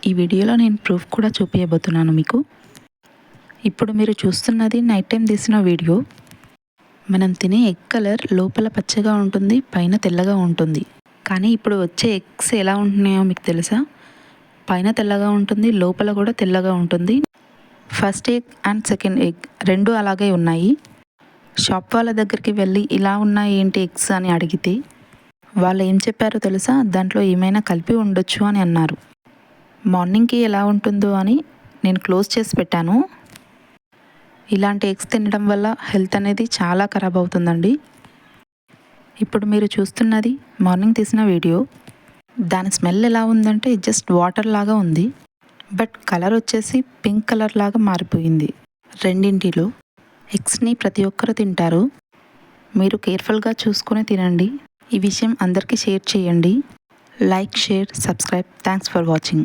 ఈ వీడియోలో నేను ప్రూఫ్ కూడా చూపించబోతున్నాను మీకు. ఇప్పుడు మీరు చూస్తున్నది నైట్ టైం తీసిన వీడియో. మనం తినే ఎగ్ కలర్ లోపల పచ్చగా ఉంటుంది, పైన తెల్లగా ఉంటుంది. కానీ ఇప్పుడు వచ్చే ఎగ్స్ ఎలా ఉంటున్నాయో మీకు తెలుసా? పైన తెల్లగా ఉంటుంది, లోపల కూడా తెల్లగా ఉంటుంది. First egg and second egg రెండు అలాగే ఉన్నాయి. షాప్ వాళ్ళ దగ్గరికి వెళ్ళి ఇలా ఉన్నాయి ఏంటి ఎగ్స్ అని అడిగితే వాళ్ళు ఏం చెప్పారో తెలుసా? దాంట్లో ఏమైనా కలిపి ఉండొచ్చు అని అన్నారు. మార్నింగ్కి ఎలా ఉంటుందో అని నేను క్లోజ్ చేసి పెట్టాను. ఇలాంటి ఎగ్స్ తినడం వల్ల హెల్త్ అనేది చాలా ఖరాబ్ అవుతుందండి. ఇప్పుడు మీరు చూస్తున్నది మార్నింగ్ తీసిన వీడియో. దాని స్మెల్ ఎలా ఉందంటే జస్ట్ వాటర్ లాగా ఉంది, బట్ కలర్ వచ్చేసి పింక్ కలర్ లాగా మారిపోయింది. రెండింటిలో ఎగ్స్ని ప్రతి ఒక్కరు తింటారు. మీరు కేర్ఫుల్గా చూసుకొని తినండి. ఈ విషయం అందరికీ షేర్ చేయండి. Like, share, subscribe. Thanks for watching.